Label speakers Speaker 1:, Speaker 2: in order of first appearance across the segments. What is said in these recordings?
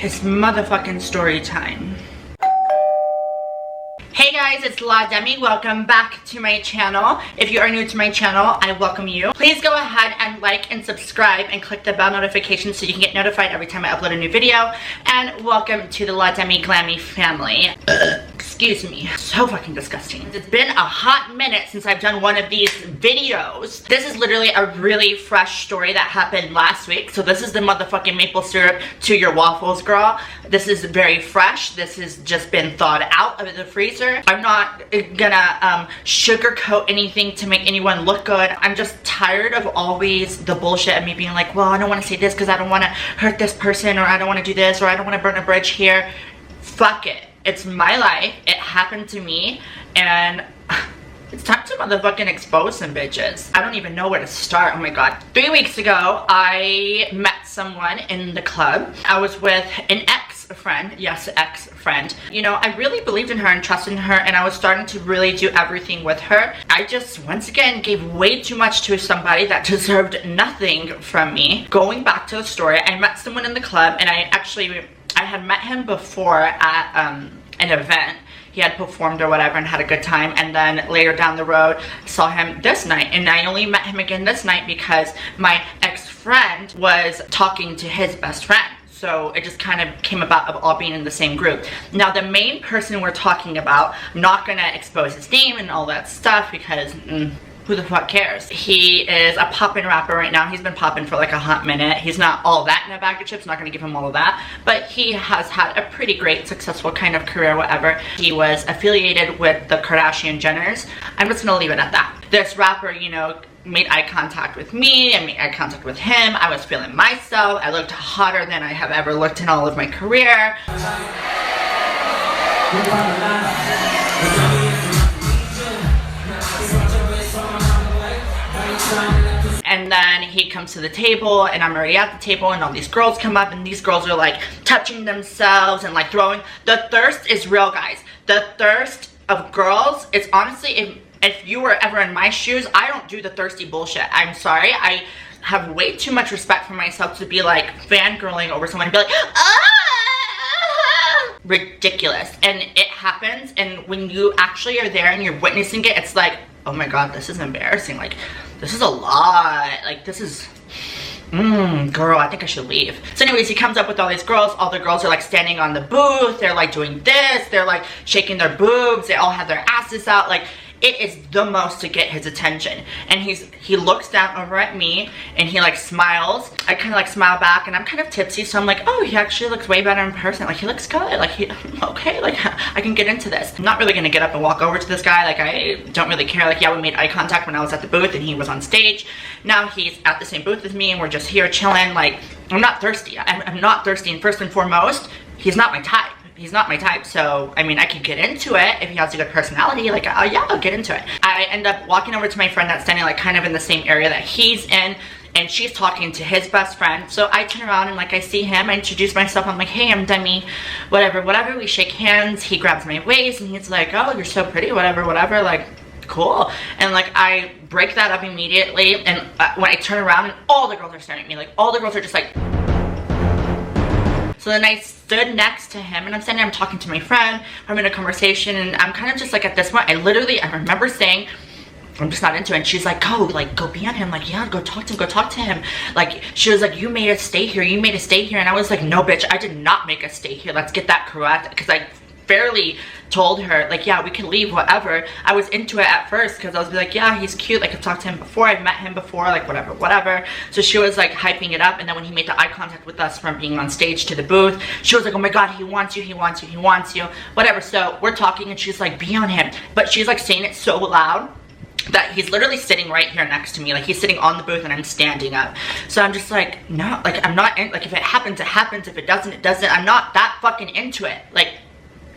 Speaker 1: It's motherfucking story time. Hey guys, it's La Demi. Welcome back to my channel. If you are new to my channel, I welcome you. Please go ahead and like and subscribe and click the bell notification so you can get notified every time I upload a new video. And welcome to the La Demi Glammy family. Excuse me. So fucking disgusting. It's been a hot minute since I've done one of these videos. This is literally a really fresh story that happened last week. So this is the motherfucking maple syrup to your waffles, girl. This is very fresh. This has just been thawed out of the freezer. I'm not gonna sugarcoat anything to make anyone look good. I'm just tired of always the bullshit of me being like, well, I don't want to say this because I don't want to hurt this person, or I don't want to do this, or I don't want to burn a bridge here. Fuck it. It's my life. It happened to me, and it's time to motherfucking expose some bitches. I don't even know where to start. Oh my god. 3 weeks ago, I met someone in the club. I was with an ex-friend. Yes, ex-friend. You know, I really believed in her and trusted in her, and I was starting to really do everything with her. I just, once again, gave way too much to somebody that deserved nothing from me. Going back to the story, I met someone in the club, and I had met him before at an event. He had performed or whatever and had a good time, and then later down the road saw him this night, and I only met him again this night because my ex-friend was talking to his best friend. So it just kind of came about of all being in the same group. Now the main person we're talking about, I'm not gonna expose his name and all that stuff because who the fuck cares? He is a poppin' rapper right now. He's been poppin' for like a hot minute. He's not all that in a bag of chips. Not gonna give him all of that. But he has had a pretty great, successful kind of career, whatever. He was affiliated with the Kardashian Jenners. I'm just gonna leave it at that. This rapper, you know, made eye contact with me. I made eye contact with him. I was feeling myself. I looked hotter than I have ever looked in all of my career. And then he comes to the table, and I'm already at the table, and all these girls come up, and these girls are like touching themselves and like throwing. The thirst is real, guys. The thirst of girls, it's honestly, if you were ever in my shoes, I don't do the thirsty bullshit. I'm sorry. I have way too much respect for myself to be like fangirling over someone and be like, ah! Ridiculous. And it happens, and when you actually are there and you're witnessing it, it's like, oh my god, this is embarrassing. Like, this is a lot. Like, this is, girl, I think I should leave. So anyways, he comes up with all these girls. All the girls are like standing on the booth. They're like doing this. They're like shaking their boobs. They all have their asses out. Like, it is the most to get his attention. And he looks down over at me, and he like smiles. I kind of like smile back, and I'm kind of tipsy, so I'm like, oh, he actually looks way better in person. Like, he looks good. Like, okay, like, I can get into this. I'm not really gonna get up and walk over to this guy. Like, I don't really care. Like, yeah, we made eye contact when I was at the booth and he was on stage. Now he's at the same booth with me, and we're just here chilling. Like, I'm not thirsty. I'm not thirsty, and first and foremost, he's not my type. He's not my type, so I mean, I could get into it if he has a good personality. Like, yeah, I'll get into it. I end up walking over to my friend that's standing like kind of in the same area that he's in, and she's talking to his best friend. So I turn around, and like I see him, I introduce myself. I'm like, hey, I'm Demi, whatever. We shake hands. He grabs my waist, and he's like, oh, you're so pretty, whatever. Like, cool. And like, I break that up immediately, and when I turn around, and all the girls are staring at me. Like, all the girls are just like. So then I stood next to him, and I'm standing there, I'm talking to my friend, I'm in a conversation, and I'm kind of just like, at this point, I remember saying, I'm just not into it. And she's like, go be on him. Like, yeah, go talk to him. Like, she was like, you made us stay here. And I was like, no, bitch, I did not make us stay here. Let's get that correct. Because I fairly told her, like, yeah, we can leave, whatever. I was into it at first because I was like, yeah, he's cute. Like, I've talked to him before. I've met him before. Like, whatever. So she was like hyping it up. And then when he made the eye contact with us from being on stage to the booth, she was like, oh my god, he wants you, whatever. So we're talking, and she's like, be on him. But she's like saying it so loud that he's literally sitting right here next to me. Like, he's sitting on the booth, and I'm standing up. So I'm just like, no, like, I'm not in, like, if it happens, it happens. If it doesn't, it doesn't. I'm not that fucking into it. Like,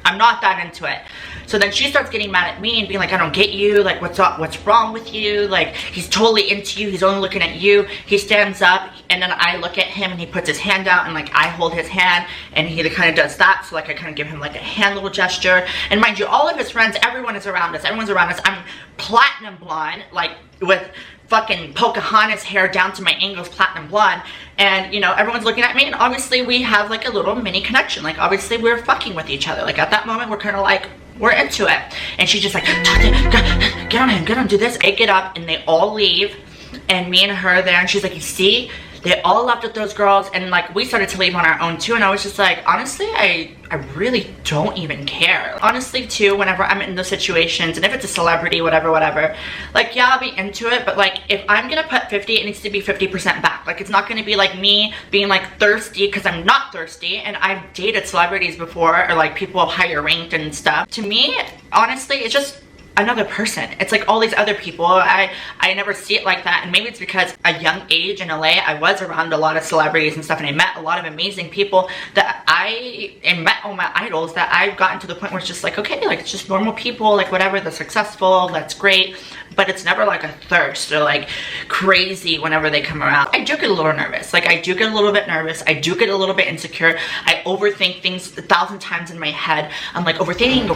Speaker 1: I'm not that into it. So then she starts getting mad at me and being like, I don't get you. Like, what's wrong with you? Like, he's totally into you. He's only looking at you. He stands up, and then I look at him, and he puts his hand out, and like, I hold his hand, and he kind of does that. So like, I kind of give him like a hand little gesture. And mind you, all of his friends, everyone is around us. Everyone's around us. I'm platinum blonde, like with fucking Pocahontas hair down to my ankles, platinum blonde, and you know, everyone's looking at me, and obviously we have like a little mini connection. Like obviously we're fucking with each other. Like at that moment we're kind of like, we're into it. And she's just like, get on him, get on, do this. I get up and they all leave, and me and her are there, and she's like, you see, they all left with those girls, and like we started to leave on our own too. And I was just like, honestly, I really don't even care. Honestly too, whenever I'm in those situations, and if it's a celebrity, whatever, like yeah, I'll be into it, but like if I'm gonna put 50, it needs to be 50% back. Like it's not gonna be like me being like thirsty, because I'm not thirsty, and I've dated celebrities before, or like people higher ranked and stuff. To me, honestly, it's just another person. It's like all these other people. I never see it like that, and maybe it's because at a young age in LA I was around a lot of celebrities and stuff, and I met a lot of amazing people that and met all my idols, that I've gotten to the point where it's just like, okay, like it's just normal people, like whatever, they're successful, that's great, but it's never like a thirst or like crazy whenever they come around. I do get a little nervous. Like I do get a little bit nervous. I do get a little bit insecure. I overthink things 1,000 times in my head. I'm like overthinking,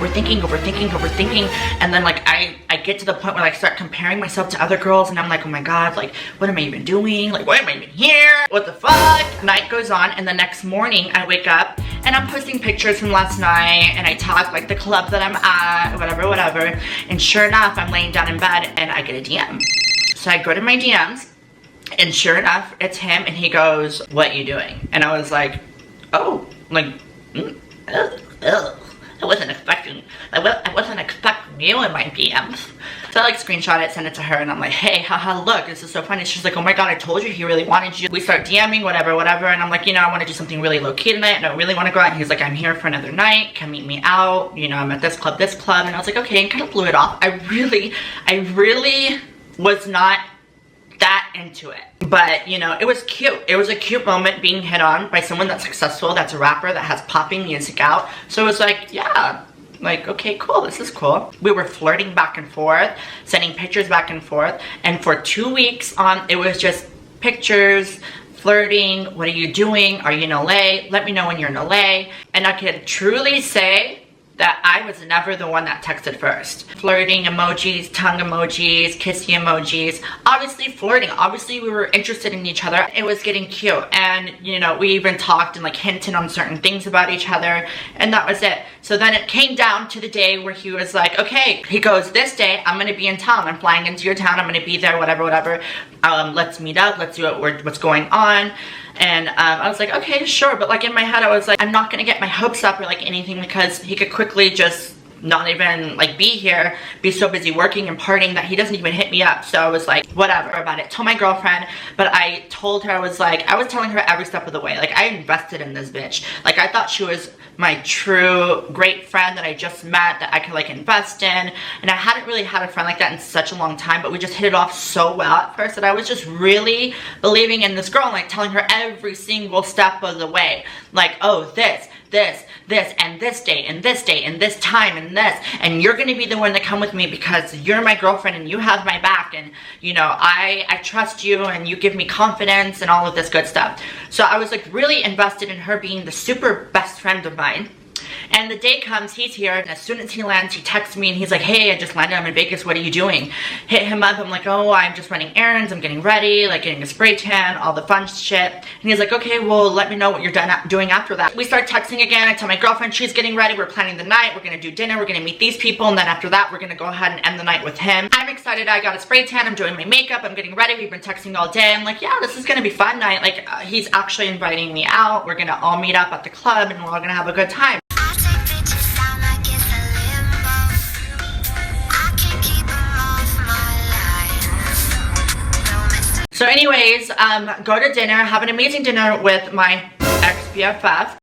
Speaker 1: and then like I get to the point where I start comparing myself to other girls, and I'm like, oh my god, like what am I even doing? Like why am I even here? What the fuck? Night goes on, and the next morning I wake up and I'm posting pictures from last night, and I tag like the club that I'm at, whatever, and sure enough, I'm laying down in bed and I get a DM. So I go to my DMs, and sure enough, it's him, and he goes, what you doing? And I was like, oh, like, I wasn't expecting you in my DMs. So I like screenshot it, send it to her, and I'm like, hey, haha, look, this is so funny. She's like, oh my god, I told you he really wanted you. We start DMing, whatever, and I'm like, you know, I want to do something really low-key tonight, and I really want to go out. And he's like, I'm here for another night, come meet me out, you know, I'm at this club, and I was like, okay, and kind of blew it off. I really was not that into it, but you know, it was cute. It was a cute moment being hit on by someone that's successful, that's a rapper, that has popping music out. So it was like, yeah, like, okay, cool, this is cool. We were flirting back and forth, sending pictures back and forth, and for 2 weeks it was just pictures, flirting. What are you doing? Are you in LA? Let me know when you're in LA. And I could truly say that I was never the one that texted first. Flirting emojis, tongue emojis, kissy emojis. Obviously flirting. Obviously we were interested in each other. It was getting cute, and you know, we even talked and like hinted on certain things about each other, and that was it. So then it came down to the day where he was like, okay, he goes, this day I'm gonna be in town. I'm flying into your town. I'm gonna be there, whatever. Let's meet up. Let's see what's going on. And I was like, okay, sure. But like in my head, I was like, I'm not gonna get my hopes up or like anything, because he could quickly just not even like be here, be so busy working and partying that he doesn't even hit me up. So I was like, whatever about it. Told my girlfriend, but I told her, I was telling her every step of the way. Like I invested in this bitch. Like I thought she was my true great friend that I just met, that I could like invest in. And I hadn't really had a friend like that in such a long time, but we just hit it off so well at first that I was just really believing in this girl, and like telling her every single step of the way. Like, oh, this, and this date, and this date, and this time, and this, and you're gonna be the one to come with me because you're my girlfriend and you have my back, and you know, I trust you, and you give me confidence, and all of this good stuff. So I was like really invested in her being the super best friend of mine. And the day comes, he's here, and as soon as he lands, he texts me, and he's like, hey, I just landed, I'm in Vegas, what are you doing? Hit him up, I'm like, oh, I'm just running errands, I'm getting ready, like getting a spray tan, all the fun shit. And he's like, okay, well, let me know what you're doing after that. We start texting again. I tell my girlfriend she's getting ready, we're planning the night, we're gonna do dinner, we're gonna meet these people, and then after that, we're gonna go ahead and end the night with him. I'm excited, I got a spray tan, I'm doing my makeup, I'm getting ready, we've been texting all day. I'm like, yeah, this is gonna be fun night. Like, he's actually inviting me out, we're gonna all meet up at the club, and we're all gonna have a good time. So anyways, go to dinner, have an amazing dinner with my ex-BFF.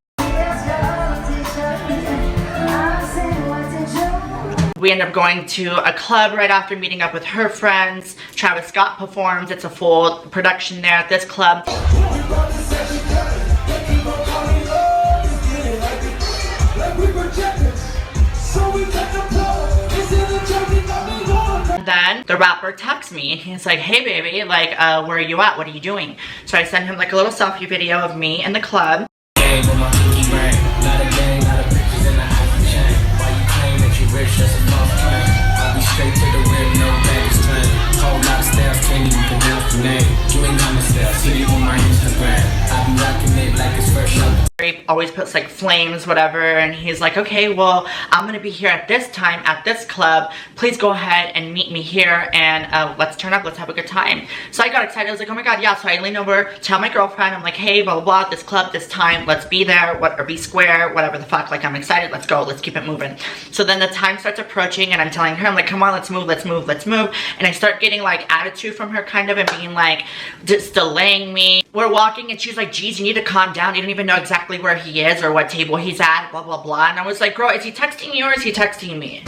Speaker 1: We end up going to a club right after meeting up with her friends. Travis Scott performs, it's a full production there at this club. Then the rapper texts me, and he's like, hey baby, like where are you at, what are you doing? So I send him like a little selfie video of me in the club.
Speaker 2: ain't even pronounce the name. You ain't got my style, see it on my Instagram. I be rocking it like it's fresh out.
Speaker 1: He always puts like flames, whatever, and he's like, okay, well, I'm gonna be here at this time at this club. Please go ahead and meet me here, and let's turn up, let's have a good time. So I got excited. I was like, oh my god, yeah. So I leaned over, tell my girlfriend, I'm like, hey, blah blah blah, this club, this time, let's be there, or be square, whatever the fuck. Like, I'm excited, let's go, let's keep it moving. So then the time starts approaching, and I'm telling her, I'm like, come on, let's move, let's move, let's move. And I start getting like attitude from her, kind of, and being like, just delaying me. We're walking, and she's like, geez, you need to calm down. You don't even know exactly where he is or what table he's at, blah blah blah. And I was like, girl, is he texting you or is he texting me?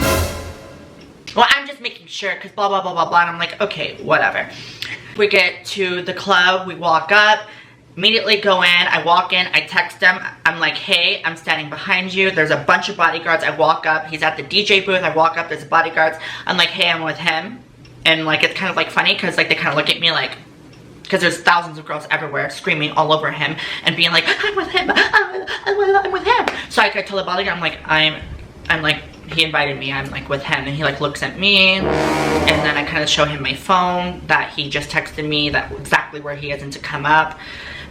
Speaker 1: Well, I'm just making sure, because blah blah blah blah blah. And I'm like, okay, whatever. We get to the club, we walk up, immediately go in, I walk in, I text him, I'm like, hey, I'm standing behind you, there's a bunch of bodyguards. I walk up, he's at the DJ booth, I walk up, there's bodyguards, I'm like, hey, I'm with him. And like, it's kind of like funny, because like they kind of look at me like, because there's thousands of girls everywhere screaming all over him and being like, I'm with him, I'm with him. So I tell the bodyguard, I'm like, I'm like, he invited me, I'm like with him. And he like looks at me, and then I kind of show him my phone that he just texted me, that exactly where he is and to come up.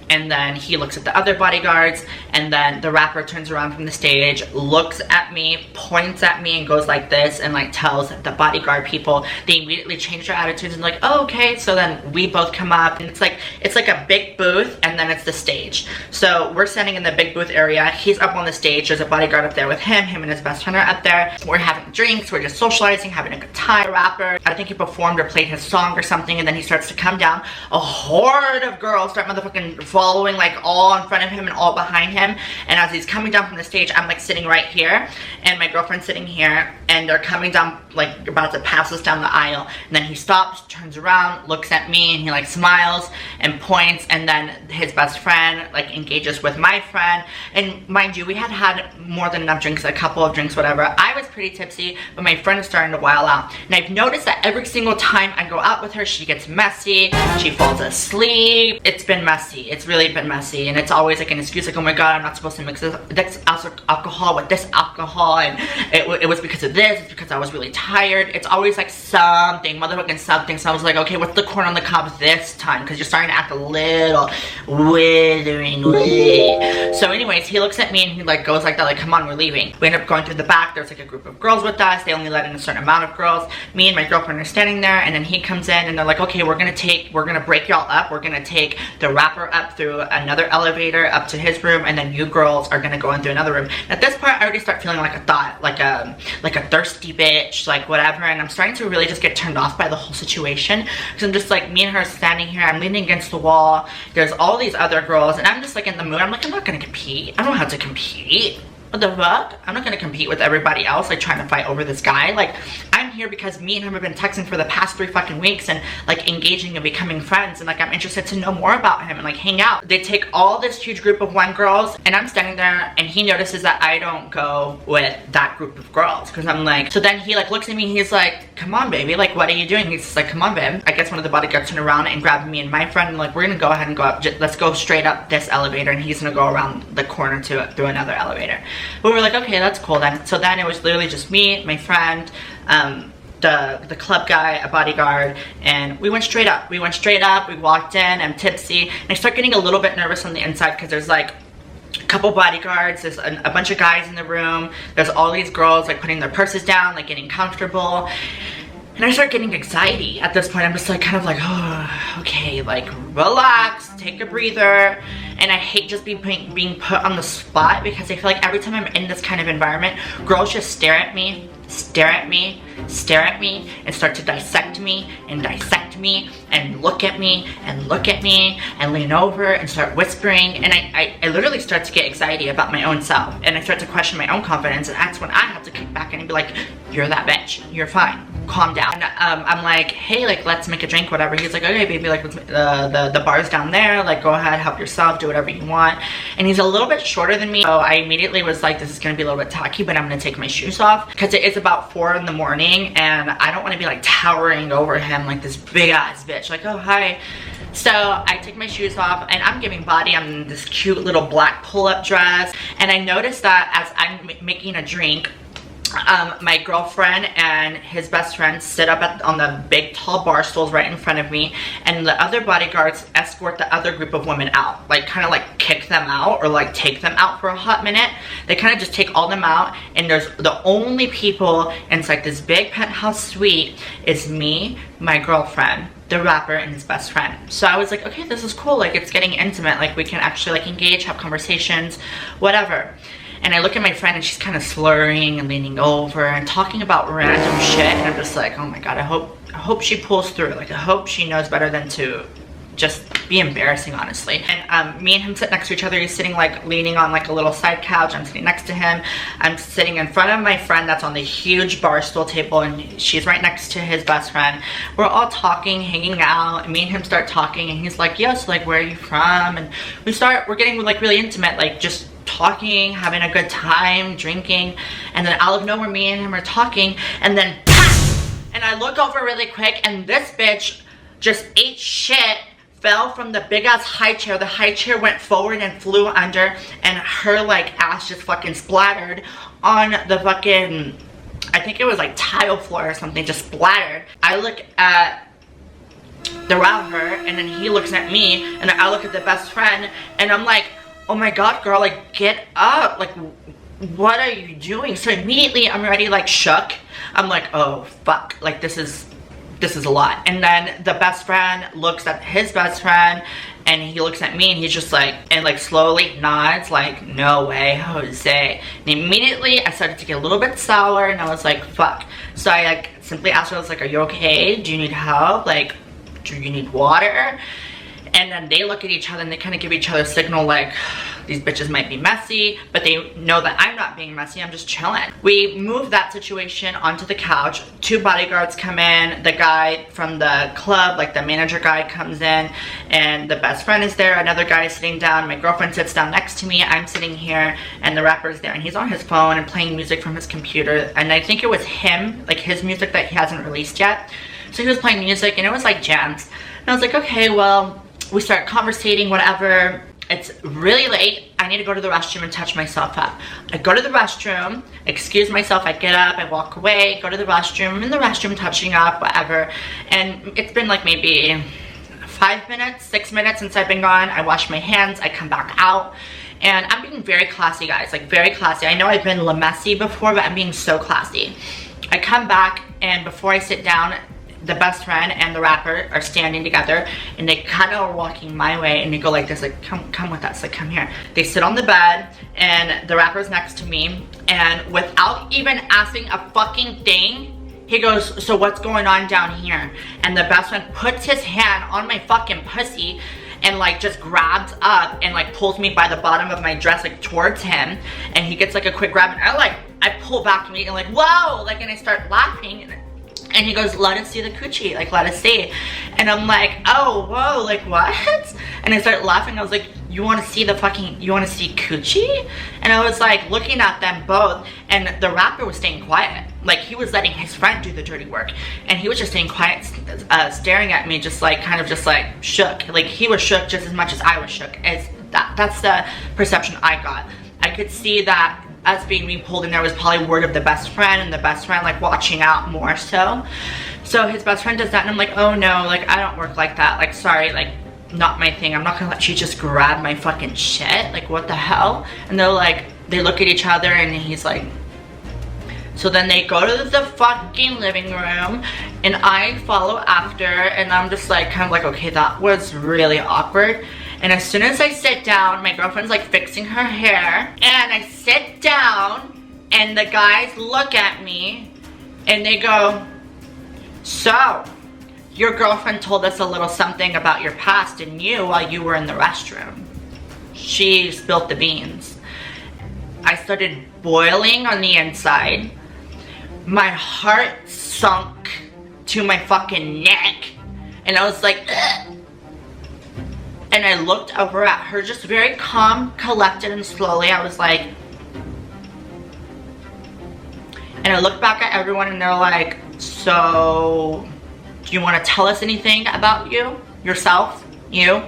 Speaker 1: And then he looks at the other bodyguards, and then the rapper turns around from the stage, looks at me, points at me, and goes like this, and like tells the bodyguard people. They immediately change their attitudes and like, oh, okay. So then we both come up, and it's like a big booth, and then it's the stage. So we're standing in the big booth area. He's up on the stage. There's a bodyguard up there with him. Him and his best friend are up there. We're having drinks. We're just socializing, having a good time. The rapper, I think he performed or played his song or something, and then he starts to come down. A horde of girls start motherfucking following, like all in front of him and all behind him. And as he's coming down from the stage, I'm like sitting right here, and my girlfriend's sitting here, and they're coming down, like about to pass us down the aisle. And then he stops, turns around, looks at me, and he like smiles and points, and then his best friend like engages with my friend. And mind you, we had more than enough drinks, a couple of drinks, whatever. I was pretty tipsy, but my friend is starting to while out. And I've noticed that every single time I go out with her, she gets messy, she falls asleep. It's been messy. It's really been messy, and it's always like an excuse, like, oh my god, I'm not supposed to mix this alcohol with this alcohol, and it was because of this, it's because I was really tired. It's always like something, motherfucking something. So I was like, okay, what's the corn on the cob this time? Because you're starting to act a little witheringly. So anyways, he looks at me and he like goes like that, like, come on, we're leaving. We end up going through the back. There's like a group of girls with us. They only let in a certain amount of girls. Me and my girlfriend are standing there, and then he comes in, and they're like, okay, we're gonna break y'all up. We're gonna take the rapper up through another elevator up to his room, and then you girls are gonna go in through another room. And at this point, I already start feeling like a thought, like a thirsty bitch, like whatever. And I'm starting to really just get turned off by the whole situation, because I'm just like, me and her standing here, I'm leaning against the wall, there's all these other girls, and I'm just like in the mood. I'm like, I'm not gonna compete. I don't have to compete. What the fuck? I'm not gonna compete with everybody else, like trying to fight over this guy. Like, I'm here because me and him have been texting for the past 3 fucking weeks, and like engaging and becoming friends, and like I'm interested to know more about him and like hang out. They take all this huge group of 1 girls, and I'm standing there, and he notices that I don't go with that group of girls, because I'm like, so then he like looks at me, he's like, come on baby, like what are you doing? He's just like, come on babe. I guess one of the bodyguards turned around and grabbed me and my friend, and like, we're gonna go ahead and go up, let's go straight up this elevator, and he's gonna go around the corner through another elevator. But we were like, okay, that's cool then. So then it was literally just me, my friend, the club guy, a bodyguard, and we went straight up. We walked in, I'm tipsy, and I start getting a little bit nervous on the inside, because there's like a couple bodyguards, there's a bunch of guys in the room, there's all these girls like putting their purses down, like getting comfortable. And I start getting anxiety at this point. I'm just like, kind of like, oh, okay, like relax, take a breather. And I hate just being put on the spot, because I feel like every time I'm in this kind of environment, girls just stare at me, and start to dissect me, and look at me, and lean over and start whispering. And I literally start to get anxiety about my own self, and I start to question my own confidence, and that's when I have to kick back and be like, you're that bitch, you're fine, calm down. And I'm like, hey, like, let's make a drink, whatever. He's like, okay baby, like, the bar's down there, like, go ahead, help yourself, do whatever you want. And he's a little bit shorter than me, so I immediately was like, this is gonna be a little bit tacky, but I'm gonna take my shoes off, because it is about 4 in the morning, and I don't want to be like towering over him like this big ass bitch, like, oh hi. So I take my shoes off, and I'm giving body. I'm in this cute little black pull-up dress, and I noticed that as I'm making a drink, my girlfriend and his best friend sit up on the big tall bar stools right in front of me, and the other bodyguards escort the other group of women out, like kind of like kick them out or like take them out for a hot minute. They kind of just take all them out, and there's the only people inside this big penthouse suite is me, my girlfriend, the rapper, and his best friend. So I was like, okay, this is cool, like it's getting intimate, like we can actually like engage, have conversations, whatever. And I look at my friend and she's kind of slurring and leaning over and talking about random shit, and I'm just like, oh my god, I hope she pulls through. Like I hope she knows better than to just be embarrassing, honestly. And me and him sit next to each other. He's sitting like leaning on like a little side couch. I'm sitting next to him. I'm sitting in front of my friend that's on the huge bar stool table, and she's right next to his best friend. We're all talking, hanging out, and me and him start talking, and he's like, yes, like where are you from? And we're getting like really intimate, like just talking, having a good time, drinking. And then out of nowhere, me and him are talking, and then pah! And I look over really quick, and this bitch just ate shit, fell from the big ass high chair. The high chair went forward and flew under, and her like ass just fucking splattered on the fucking, I think it was like tile floor or something, just splattered. I look at the rapper, and then he looks at me, and then I look at the best friend, and I'm like, oh my god, girl, like get up, like what are you doing? So immediately I'm already like shook. I'm like, oh fuck, like this is a lot. And then the best friend looks at his best friend, and he looks at me, and he's just like, and like slowly nods like, no way, Jose. And immediately I started to get a little bit sour, and I was like, fuck. So I like simply asked her, I was like, are you okay? Do you need help? Like, do you need water? And then they look at each other and they kind of give each other a signal like, these bitches might be messy, but they know that I'm not being messy, I'm just chilling. We move that situation onto the couch. 2 bodyguards come in, the guy from the club, like the manager guy, comes in, and the best friend is there, another guy is sitting down, my girlfriend sits down next to me, I'm sitting here, and the rapper's there, and he's on his phone and playing music from his computer, and I think it was him, like his music that he hasn't released yet. So he was playing music, and it was like jams. And I was like, okay, well, we start conversating, whatever. It's really late. I need to go to the restroom and touch myself up. I go to the restroom, excuse myself, I get up, I walk away, go to the restroom, I'm in the restroom touching up, whatever. And it's been like maybe 5 minutes, 6 minutes since I've been gone. I wash my hands, I come back out. And I'm being very classy, guys, like very classy. I know I've been la messy before, but I'm being so classy. I come back, and before I sit down, the best friend and the rapper are standing together, and they kind of are walking my way, and they go like this, like come with us, like come here. They sit on the bed, and the rapper's next to me, and without even asking a fucking thing, he goes, so what's going on down here? And the best friend puts his hand on my fucking pussy and like just grabs up and like pulls me by the bottom of my dress like towards him, and he gets like a quick grab, and I pull back to me and like, whoa, like, and I start laughing, and he goes, let us see the coochie, like let us see. And I'm like, oh, whoa, like what? And I start laughing. I was like, you want to see coochie? And I was like looking at them both, and the rapper was staying quiet. Like he was letting his friend do the dirty work, and he was just staying quiet, staring at me, just like kind of just like shook. Like he was shook just as much as I was shook. That's the perception I got. I could see that us being pulled in there was probably word of the best friend, and the best friend like watching out more so. So his best friend does that, and I'm like, oh no, like I don't work like that, like sorry, like not my thing. I'm not gonna let you just grab my fucking shit, like what the hell? And they're like, they look at each other, and he's like, so then they go to the fucking living room, and I follow after, and I'm just like kind of like, okay, that was really awkward. And as soon as I sit down, my girlfriend's like fixing her hair, and I sit down, and the guys look at me, and they go, so, your girlfriend told us a little something about your past and you while you were in the restroom. She spilled the beans. I started boiling on the inside. My heart sunk to my fucking neck, and I was like, ugh. And I looked over at her, just very calm, collected, and slowly I was like, and I looked back at everyone, and they're like, so do you want to tell us anything about yourself? Because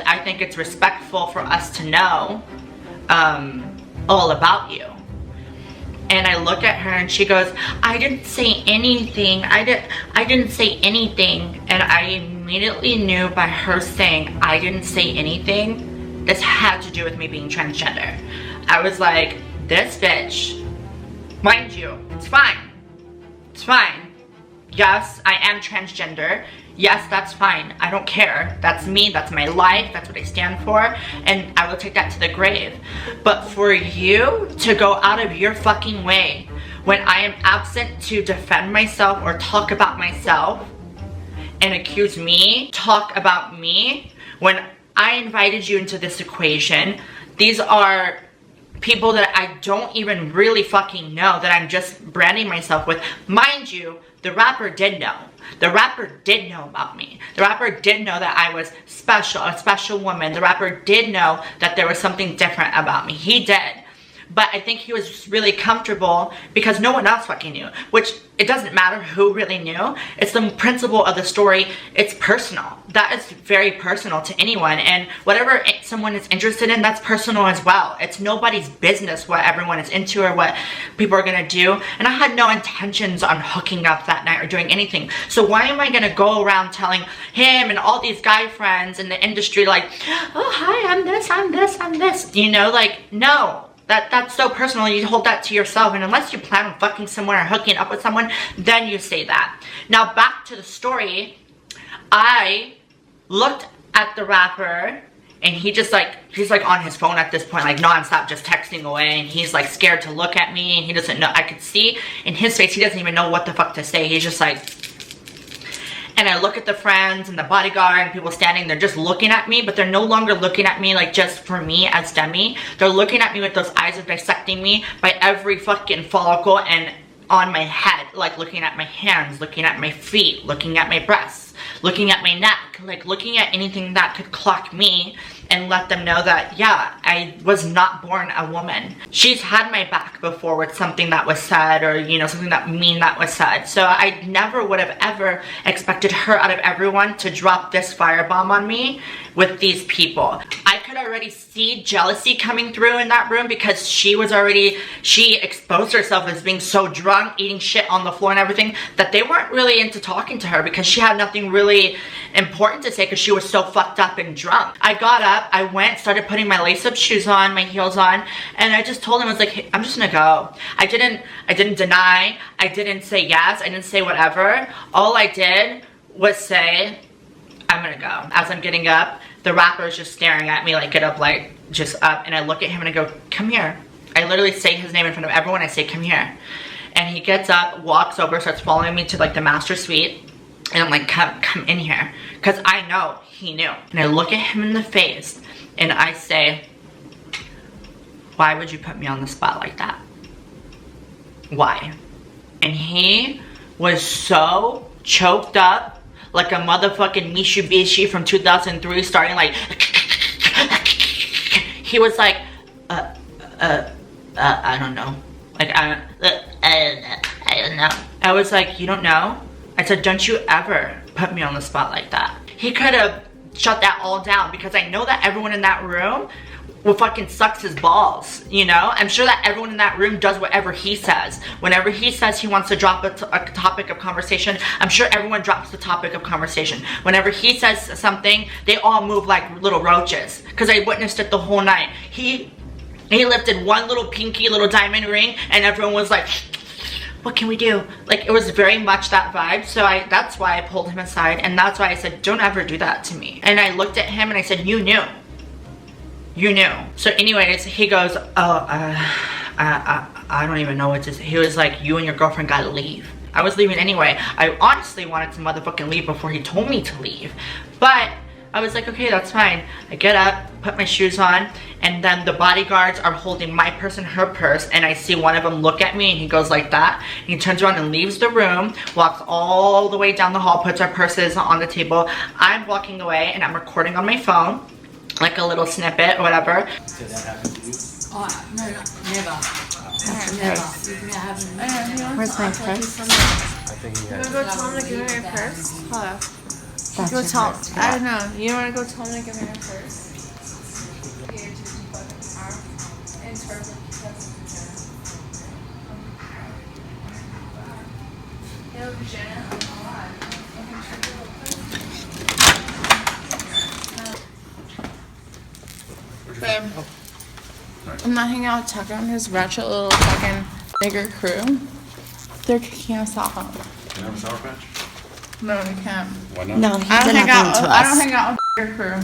Speaker 1: I think it's respectful for us to know all about you. And I look at her and she goes, I didn't say anything. I didn't say anything. And I immediately knew by her saying I didn't say anything, this had to do with me being transgender. I was like, this bitch, mind you, it's fine. It's fine. Yes, I am transgender. Yes, that's fine. I don't care. That's me. That's my life. That's what I stand for. And I will take that to the grave. But for you to go out of your fucking way when I am absent to defend myself or talk about myself and accuse me, talk about me, when I invited you into this equation, these are people that I don't even really fucking know, that I'm just branding myself with. Mind you, the rapper did know. The rapper did know about me. The rapper did know that I was special, a special woman. The rapper did know that there was something different about me. He did. But I think he was just really comfortable because no one else fucking knew. Which, it doesn't matter who really knew. It's the principle of the story. It's personal. That is very personal to anyone. And whatever someone is interested in, that's personal as well. It's nobody's business what everyone is into or what people are going to do. And I had no intentions on hooking up that night or doing anything. So why am I going to go around telling him and all these guy friends in the industry like, oh, hi, I'm this, I'm this, I'm this. You know, like, no. That's so personal. You hold that to yourself, and unless you plan on fucking someone or hooking up with someone, then you say that. Now back to the story. I looked at the rapper, and he's like on his phone at this point, like nonstop, just texting away, and he's like scared to look at me, and he doesn't know. I could see in his face he doesn't even know what the fuck to say. He's just like. And I look at the friends and the bodyguard and people standing, they're just looking at me, but they're no longer looking at me like just for me as Demi. They're looking at me with those eyes of dissecting me by every fucking follicle and on my head, like looking at my hands, looking at my feet, looking at my breasts, looking at my neck, like looking at anything that could clock me and let them know that, yeah, I was not born a woman. She's had my back before with something that was said or, you know, something that mean that was said. So I never would have ever expected her out of everyone to drop this firebomb on me with these people. I could already see jealousy coming through in that room because she exposed herself as being so drunk, eating shit on the floor and everything, that they weren't really into talking to her because she had nothing really important to say because she was so fucked up and drunk. I got up, I went, started putting my lace-up shoes on, my heels on, and I just told him, I was like, hey, I'm just gonna go. I didn't deny, I didn't say yes, I didn't say whatever. All I did was say, I'm gonna go. As I'm getting up, the rapper is just staring at me like, get up, like, just up, and I look at him and I go, come here. I literally say his name in front of everyone, I say, come here. And he gets up, walks over, starts following me to like the master suite, and I'm like, come in here. Because I know he knew. And I look at him in the face and I say, why would you put me on the spot like that? Why? And he was so choked up, like a motherfucking Mitsubishi from 2003, starting like, he was like, I don't know. Like, I don't know. I was like, you don't know? I said, don't you ever put me on the spot like that. He could have shut that all down because I know that everyone in that room will fucking sucks his balls, you know? I'm sure that everyone in that room does whatever he says. Whenever he says he wants to drop a topic of conversation, I'm sure everyone drops the topic of conversation. Whenever he says something, they all move like little roaches because I witnessed it the whole night. He lifted one little pinky little diamond ring and everyone was like, what can we do? Like, it was very much that vibe. So that's why I pulled him aside, and that's why I said, don't ever do that to me. And I looked at him and I said, you knew. You knew. So anyways, he goes, oh, I don't even know what to say. He was like, you and your girlfriend gotta leave. I was leaving anyway. I honestly wanted to motherfucking leave before he told me to leave. But I was like, okay, that's fine. I get up, put my shoes on, and then the bodyguards are holding my purse and her purse, and I see one of them look at me, and he goes like that. And he turns around and leaves the room, walks all the way down the hall, puts our purses on the table. I'm walking away, and I'm recording on my phone, like a little snippet or whatever.
Speaker 2: Did that happen to you?
Speaker 3: Oh, no, never. Never.
Speaker 1: Where's my purse?
Speaker 2: I think he
Speaker 3: You
Speaker 2: had.
Speaker 3: wanna go tell him to give me your purse? Hold up.
Speaker 1: That's
Speaker 3: Go
Speaker 1: your
Speaker 3: tell.
Speaker 1: purse.
Speaker 3: I don't know. You wanna go tell him to give me your purse? Babe, I'm not hanging out with Tucker and his ratchet little fucking nigger crew. They're kicking us off.
Speaker 4: Can I have a Sour Patch?
Speaker 3: No, you can't.
Speaker 4: Why not?
Speaker 1: No, he's
Speaker 3: I don't
Speaker 1: been
Speaker 3: hang out.
Speaker 1: nothing to
Speaker 3: I don't
Speaker 1: us.
Speaker 3: hang out with nigger crew.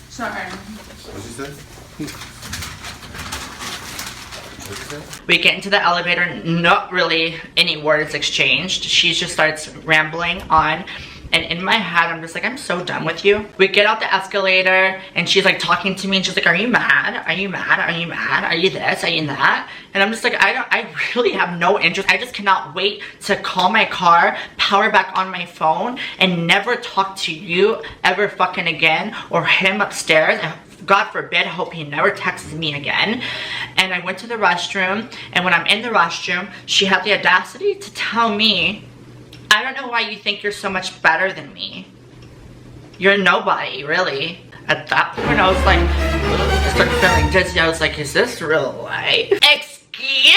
Speaker 3: Sorry.
Speaker 4: What'd you say? What'd you say?
Speaker 1: We get into the elevator, not really any words exchanged. She just starts rambling on. And in my head, I'm just like, I'm so done with you. We get out the escalator and she's like talking to me and she's like, are you mad? Are you mad? Are you mad? Are you this? Are you that? And I'm just like, I really have no interest. I just cannot wait to call my car, power back on my phone, and never talk to you ever fucking again, or him upstairs. And God forbid, hope he never texts me again. And I went to the restroom, and when I'm in the restroom, she had the audacity to tell me, I don't know why you think you're so much better than me. You're nobody, really. At that point, I was like, I started feeling dizzy. I was like, is this real life? Excuse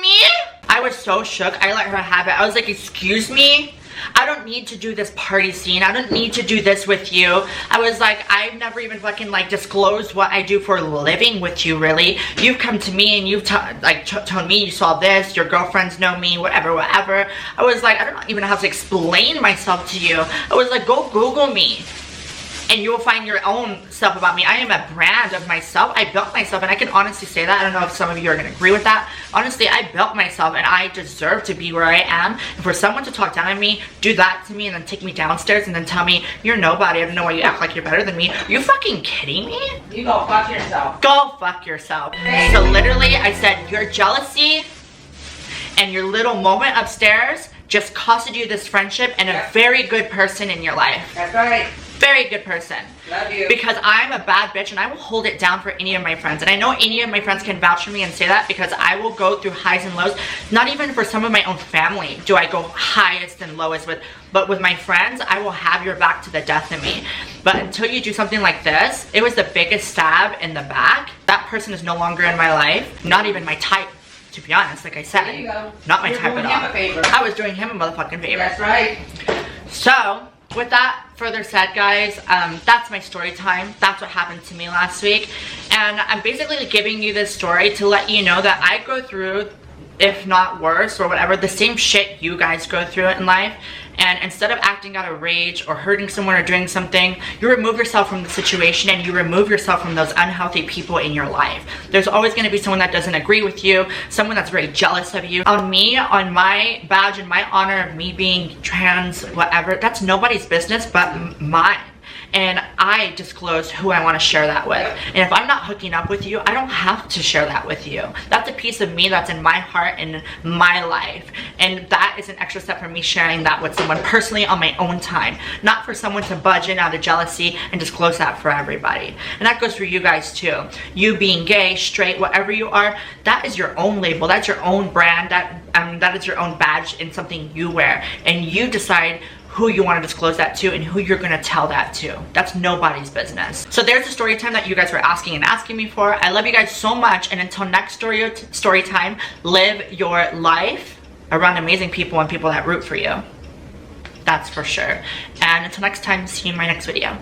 Speaker 1: me? I was so shook. I let her have it. I was like, excuse me? I don't need to do this party scene. I don't need to do this with you. I was like, I've never even fucking like disclosed what I do for a living with you, really. You've come to me and you've told me you saw this, your girlfriends know me, whatever, whatever. I was like, I don't even have to explain myself to you. I was like, go Google me. And you will find your own stuff about me. I am a brand of myself. I built myself, and I can honestly say that. I don't know if some of you are gonna agree with that. Honestly, I built myself, and I deserve to be where I am. And for someone to talk down on me, do that to me, and then take me downstairs, and then tell me, you're nobody, I don't know why you act like you're better than me. Are you fucking kidding me?
Speaker 3: You go fuck yourself.
Speaker 1: Go fuck yourself. So literally, I said, your jealousy and your little moment upstairs just costed you this friendship and a very good person in your life.
Speaker 3: That's right.
Speaker 1: Very good person.
Speaker 3: Love you.
Speaker 1: Because I'm a bad bitch and I will hold it down for any of my friends. And I know any of my friends can vouch for me and say that, because I will go through highs and lows. Not even for some of my own family do I go highest and lowest with, but with my friends, I will have your back to the death of me. But until you do something like this, it was the biggest stab in the back. That person is no longer in my life. Not even my type, to be honest, like I said.
Speaker 3: There you go.
Speaker 1: Not my
Speaker 3: You're
Speaker 1: type
Speaker 3: doing
Speaker 1: at
Speaker 3: him
Speaker 1: all.
Speaker 3: a favor.
Speaker 1: I was doing him a motherfucking favor.
Speaker 3: That's right.
Speaker 1: So, with that further said, guys, that's my story time. That's what happened to me last week. And I'm basically giving you this story to let you know that I go through, if not worse or whatever, the same shit you guys go through in life. And instead of acting out of rage or hurting someone or doing something, you remove yourself from the situation and you remove yourself from those unhealthy people in your life. There's always going to be someone that doesn't agree with you, someone that's very jealous of you. On me, on my badge and my honor of me being trans, whatever, that's nobody's business but mine. And I disclose who I want to share that with. And if I'm not hooking up with you, I don't have to share that with you. That's a piece of me that's in my heart and my life. And that is an extra step for me sharing that with someone personally on my own time. Not for someone to budge in out of jealousy and disclose that for everybody. And that goes for you guys too. You being gay, straight, whatever you are, that is your own label. That's your own brand. That is your own badge and something you wear. And you decide who you want to disclose that to and who you're going to tell that to. That's nobody's business. So there's the story time that you guys were asking me for. I love you guys so much, and until next story time, live your life around amazing people and people that root for you. That's for sure. And until next time, see you in my next video.